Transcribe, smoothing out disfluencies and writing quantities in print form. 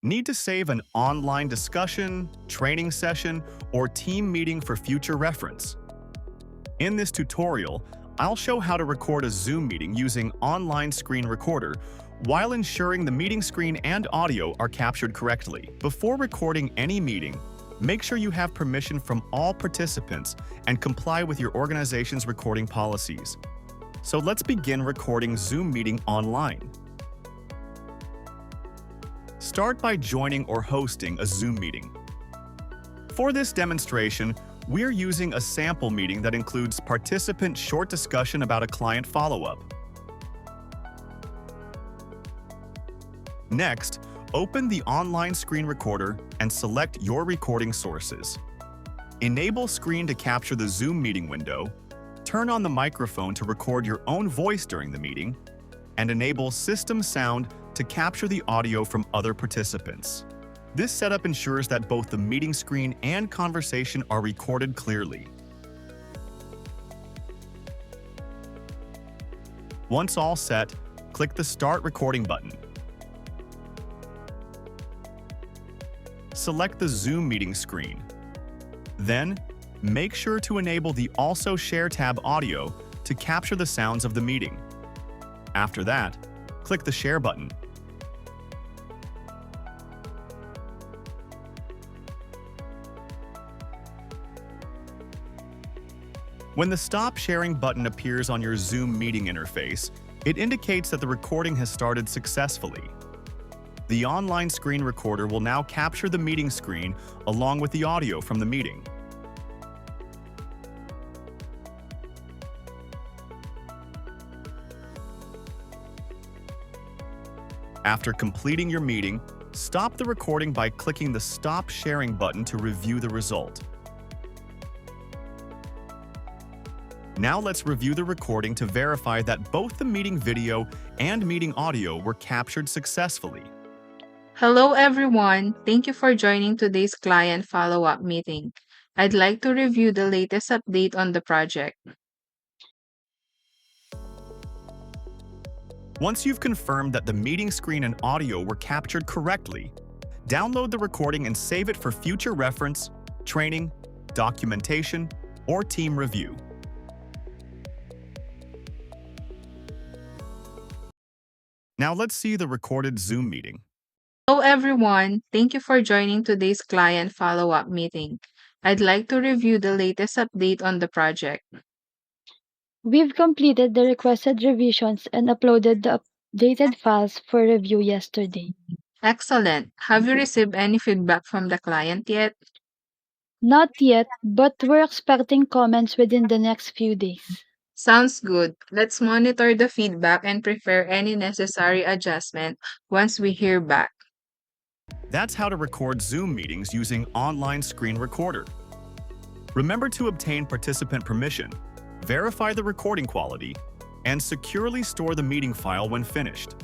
Need to save an online discussion, training session, or team meeting for future reference? In this tutorial, I'll show how to record a Zoom meeting using Online Screen Recorder while ensuring the meeting screen and audio are captured correctly. Before recording any meeting, make sure you have permission from all participants and comply with your organization's recording policies. So let's begin recording Zoom meeting online. Start by joining or hosting a Zoom meeting. For this demonstration, we're using a sample meeting that includes participant short discussion about a client follow-up. Next, open the online screen recorder and select your recording sources. Enable screen to capture the Zoom meeting window, turn on the microphone to record your own voice during the meeting, and enable system sound to capture the audio from other participants. This setup ensures that both the meeting screen and conversation are recorded clearly. Once all set, click the Start Recording button. Select the Zoom meeting screen. Then, make sure to enable the Also Share tab audio to capture the sounds of the meeting. After that, click the Share button. When the Stop Sharing button appears on your Zoom meeting interface, it indicates that the recording has started successfully. The online screen recorder will now capture the meeting screen along with the audio from the meeting. After completing your meeting, stop the recording by clicking the Stop Sharing button to review the result. Now let's review the recording to verify that both the meeting video and meeting audio were captured successfully. Hello everyone, thank you for joining today's client follow-up meeting. I'd like to review the latest update on the project. Once you've confirmed that the meeting screen and audio were captured correctly, download the recording and save it for future reference, training, documentation, or team review. Now let's see the recorded Zoom meeting. Hello everyone, thank you for joining today's client follow-up meeting. I'd like to review the latest update on the project. We've completed the requested revisions and uploaded the updated files for review yesterday. Excellent. Have you received any feedback from the client yet? Not yet, but we're expecting comments within the next few days. Sounds good. Let's monitor the feedback and prepare any necessary adjustment once we hear back. That's how to record Zoom meetings using Online Screen Recorder. Remember to obtain participant permission, verify the recording quality, and securely store the meeting file when finished.